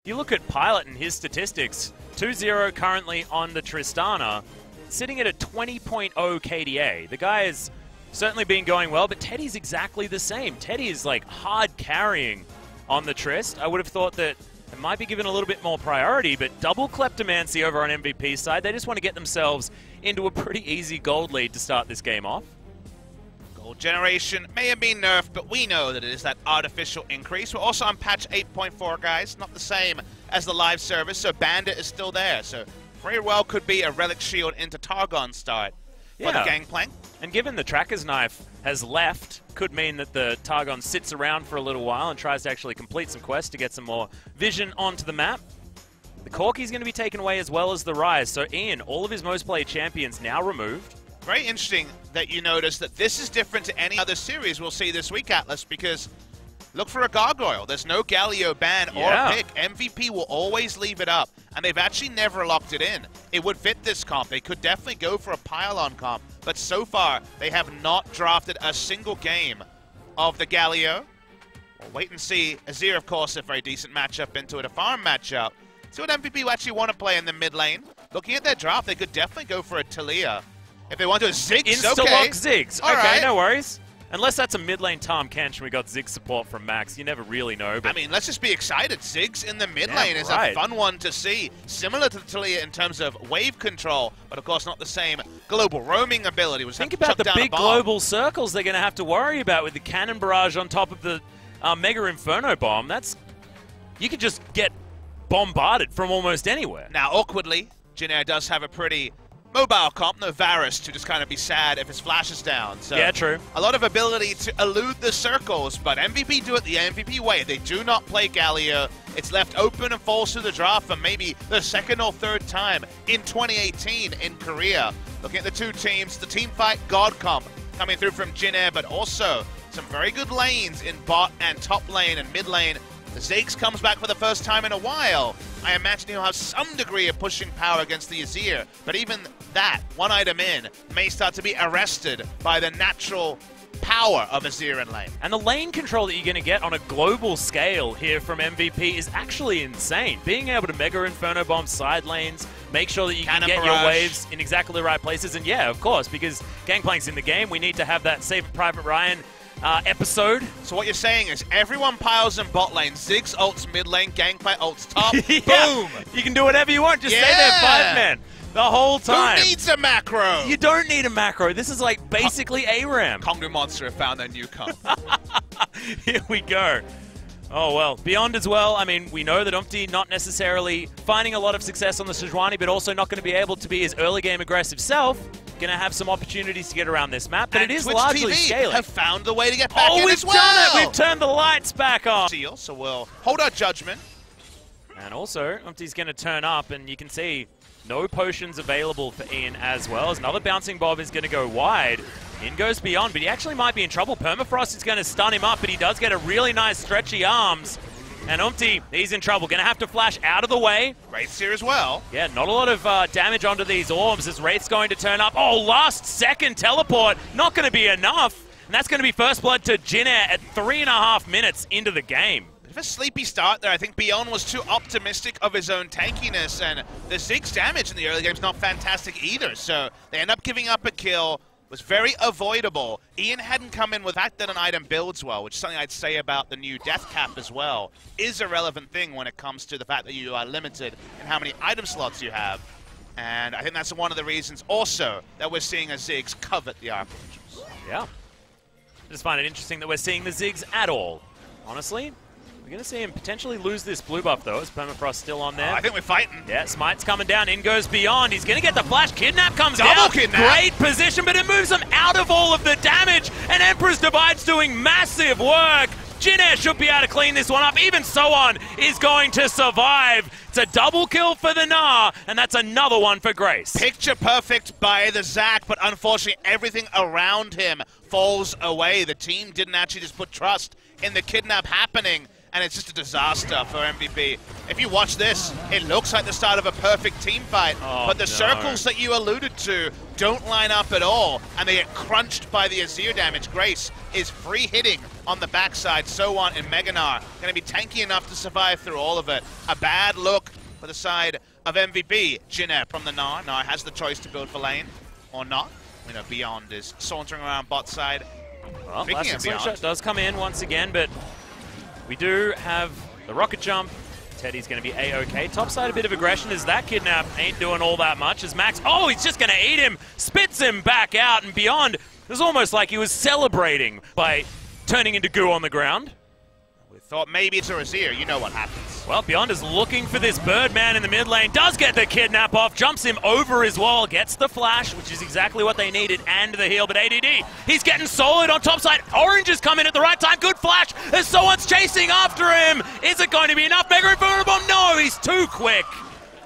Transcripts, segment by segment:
You look at Pilot and his statistics, 2-0 currently on the Tristana, sitting at a 20.0 KDA. The guy has certainly been going well, but Teddy's exactly the same. Teddy is like hard carrying on the Trist. I would have thought that it might be given a little bit more priority, but double kleptomancy over on MVP's side. They just want to get themselves into a pretty easy gold lead to start this game off. Gold generation may have been nerfed, but we know that it is that artificial increase. We're also on patch 8.4, guys. Not the same as the live service, so Bandit is still there. So very well could be a Relic Shield into Targon start for the Gangplank. And given the Tracker's Knife has left, could mean that the Targon sits around for a little while and tries to actually complete some quests to get some more vision onto the map. The Corki's going to be taken away as well as the Rise. So Ian, all of his most played champions now removed. Very interesting that you notice that this is different to any other series we'll see this week, Atlas, because look for a Gargoyle. There's no Galio ban or pick. MVP will always leave it up, and they've actually never locked it in. It would fit this comp. They could definitely go for a pylon comp, but so far they have not drafted a single game of the Galio. We'll wait and see. Azir, of course, a very decent matchup into it, a farm matchup. See what MVP will actually want to play in the mid lane. Looking at their draft, they could definitely go for a Talia. If they want to Ziggs, Insta-lock Ziggs. All okay, right. No worries. Unless that's a mid-lane Tahm Kench and we got Ziggs support from Max. You never really know. But I mean, let's just be excited. Ziggs in the mid lane is a fun one to see. Similar to Talia in terms of wave control, but of course not the same global roaming ability. Think about the big global circles they're going to have to worry about with the cannon barrage on top of the Mega Inferno bomb. You could just get bombarded from almost anywhere. Now, awkwardly, Jin does have a pretty mobile comp, no Varus, to just kind of be sad if his flash is down. So yeah, true. A lot of ability to elude the circles, but MVP do it the MVP way. They do not play Galio. It's left open and falls through the draft for maybe the second or third time in 2018 in Korea. Looking at the two teams, the team fight God comp coming through from Jin, but also some very good lanes in bot and top lane and mid lane. The Ziggs comes back for the first time in a while. I imagine he'll have some degree of pushing power against the Azir, but even that, one item in, may start to be arrested by the natural power of Azir in lane. And the lane control that you're going to get on a global scale here from MVP is actually insane. Being able to Mega Inferno bomb side lanes, make sure that you can get your waves in exactly the right places, and yeah, of course, because Gangplank's in the game, we need to have that Save Private Ryan episode. So what you're saying is everyone piles in bot lane, Ziggs ults mid lane, Gangplank ults top, boom! You can do whatever you want, just stay there 5-man the whole time. Who needs a macro? You don't need a macro. This is like basically ARAM. Kongdu Monster have found their new comp. Here we go. Oh, well, Beyond as well. I mean, we know that Umpty not necessarily finding a lot of success on the Sejuani, but also not going to be able to be his early game aggressive self. Going to have some opportunities to get around this map, but and it is Twitch largely TV scaling. Have found a way to get back in as well. Oh, we've done it! We've turned the lights back on. So we'll hold our judgment. And also, Umpty's going to turn up, and you can see no potions available for Ian as well, as another bouncing bob is going to go wide. In goes Beyond, but he actually might be in trouble. Permafrost is going to stun him up, but he does get a really nice stretchy arms. And Umpty, he's in trouble. Going to have to flash out of the way. Wraith's here as well. Yeah, not a lot of damage onto these orbs as Wraith's going to turn up. Oh, last second teleport. Not going to be enough. And that's going to be first blood to Jin at 3.5 minutes into the game. Bit of a sleepy start there. I think Beyond was too optimistic of his own tankiness. And the Ziggs damage in the early game is not fantastic either. So they end up giving up a kill. Was very avoidable. Ian hadn't come in with the fact that an item builds well, which is something I'd say about the new death cap as well, is a relevant thing when it comes to the fact that you are limited in how many item slots you have. And I think that's one of the reasons also that we're seeing a Ziggs covet the Archangels. Yeah. I just find it interesting that we're seeing the Ziggs at all. Honestly, we're going to see him potentially lose this blue buff, though. Is Permafrost still on there? I think we're fighting. Yeah, Smite's coming down. In goes Beyond. He's going to get the flash. Kidnap comes Double down. Kidnap. Great position, but it moves him out of all of the damage. And Emperor's Divide's doing massive work. Jin should be able to clean this one up. Even So-On is going to survive. It's a double kill for the Gnar, and that's another one for Grace. Picture perfect by the Zac, but unfortunately everything around him falls away. The team didn't actually just put trust in the kidnap happening, and it's just a disaster for MVP. if you watch this, it looks like the start of a perfect team fight, but the circles that you alluded to don't line up at all, and they get crunched by the Azir damage. Grace is free hitting on the backside. So on and Meganar going to be tanky enough to survive through all of it. A bad look for the side of MVP. Jinner from the Gnar. Gnar has the choice to build for lane or not. You know, Beyond is sauntering around bot side. Well, Plastic Slingshot does come in once again, but we do have the rocket jump. Teddy's going to be A-OK. Topside, a bit of aggression as that kidnap ain't doing all that much as Max, oh, he's just going to eat him, spits him back out, and Beyond, it was almost like he was celebrating by turning into goo on the ground. We thought maybe it's a Azir, you know what happens. Well, Beyond is looking for this Birdman in the mid lane, does get the kidnap off, jumps him over his wall, gets the flash, which is exactly what they needed, and the heal, but ADD, he's getting solid on top side. Orange has come in at the right time, good flash, as someone's chasing after him. Is it going to be enough? Mega Inferno Bomb, no, he's too quick.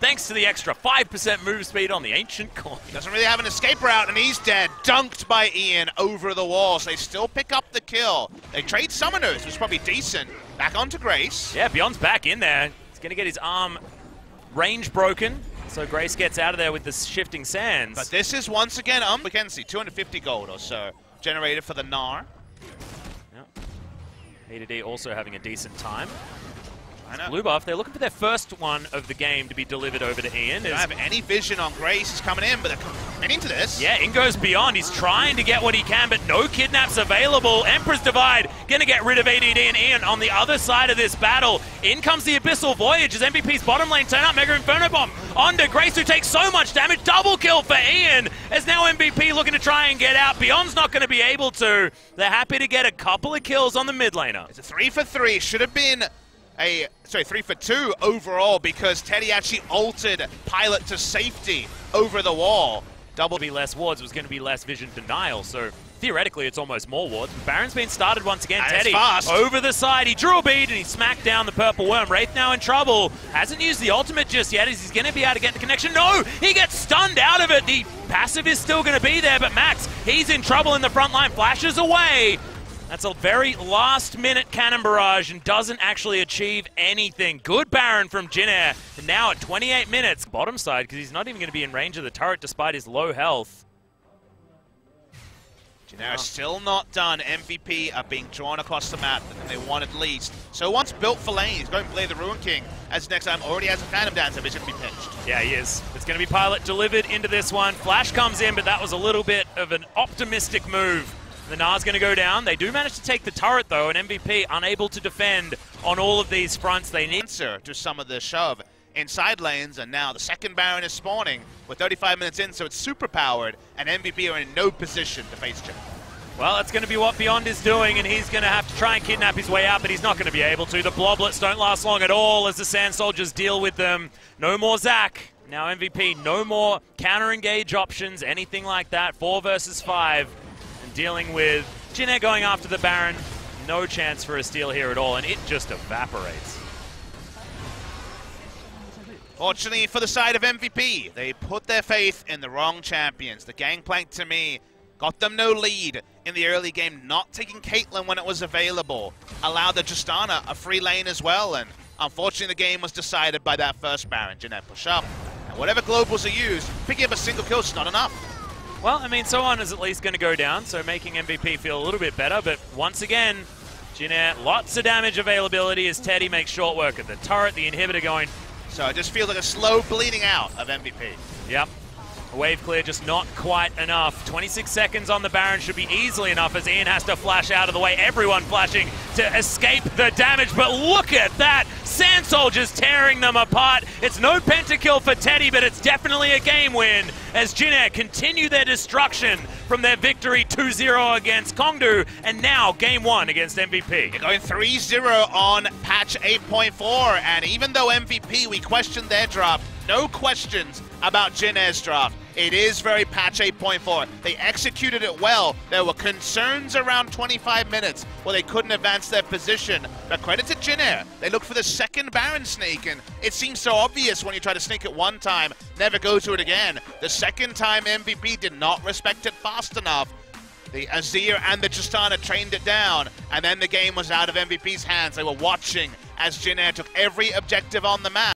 Thanks to the extra 5% move speed on the Ancient Coin. Doesn't really have an escape route, and he's dead. Dunked by Ian over the wall, so they still pick up the kill. They trade Summoners, which is probably decent. Back onto Grace. Yeah, Beyond's back in there. He's going to get his arm range broken, so Grace gets out of there with the shifting sands. But this is once again, we can see 250 gold or so generated for the Gnar. Yep. ADD also having a decent time. I know. Blue buff, they're looking for their first one of the game to be delivered over to Ian. They don't have any vision on Grace. He's coming in, but they're coming into this. Yeah, in goes Beyond. He's trying to get what he can, but no kidnaps available. Emperor's Divide gonna get rid of ADD and Ian on the other side of this battle. In comes the Abyssal Voyage as MVP's bottom lane turn up. Mega Inferno Bomb onto Grace, who takes so much damage. Double kill for Ian as now MVP looking to try and get out. Beyond's not gonna be able to. They're happy to get a couple of kills on the mid laner. It's a 3 for 3. Should have been a 3 for 2 overall because Teddy actually altered Pilot to safety over the wall. Double be less wards, was going to be less vision denial, so theoretically it's almost more wards. Baron's been started once again. And Teddy fast. Over the side, he drew a bead and he smacked down the purple worm. Wraith now in trouble, hasn't used the ultimate just yet as he's going to be able to get the connection. No, he gets stunned out of it. The passive is still going to be there, but Max, he's in trouble in the front line, flashes away. That's a very last-minute cannon barrage and doesn't actually achieve anything. Good Baron from Jinner. And now at 28 minutes, bottom side, because he's not even going to be in range of the turret despite his low health. Jinner still not done. MVP are being drawn across the map than they wanted least. So once built for lane, he's going to play the Ruin King. As next time already has a Phantom Dancer, but he's going to be pinched. Yeah, he is. It's going to be Pilot delivered into this one. Flash comes in, but that was a little bit of an optimistic move. The Gnar's going to go down. They do manage to take the turret, though, and MVP unable to defend on all of these fronts. They need answer to some of the shove inside lanes, and now the second Baron is spawning. We're 35 minutes in, so it's super powered, and MVP are in no position to face Jim. Well, that's going to be what Beyond is doing, and he's going to have to try and kidnap his way out, but he's not going to be able to. The Bloblets don't last long at all as the Sand Soldiers deal with them. No more Zac. Now MVP, no more counter-engage options, anything like that. 4 versus 5. Dealing with Jinner going after the Baron. No chance for a steal here at all, and it just evaporates. Fortunately for the side of MVP, they put their faith in the wrong champions. The Gangplank, to me, got them no lead in the early game, not taking Caitlyn when it was available. Allowed the Tristana a free lane as well, and unfortunately the game was decided by that first Baron. Jinner push up, and whatever globals are used, picking up a single kill is not enough. Well, I mean, So On is at least going to go down, so making MVP feel a little bit better. But once again, Jinner, lots of damage availability as Teddy makes short work of the turret, the inhibitor going. So it just feels like a slow bleeding out of MVP. Yep. A wave clear, just not quite enough. 26 seconds on the Baron should be easily enough as Ian has to flash out of the way. Everyone flashing to escape the damage, but look at that! Sand Soldiers tearing them apart. It's no pentakill for Teddy, but it's definitely a game win as Jinner continue their destruction from their victory 2-0 against Kongdu, and now game 1 against MVP. They're going 3-0 on patch 8.4, and even though MVP, we questioned their draft, no questions about Jinner's draft. It is very patch 8.4. They executed it well. There were concerns around 25 minutes where they couldn't advance their position. But credit to Jinner. They looked for the second Baron sneak, and it seems so obvious when you try to sneak it one time, never go to it again. The second time MVP did not respect it fast enough. The Azir and the Tristana trained it down, and then the game was out of MVP's hands. They were watching as Jin Air took every objective on the map.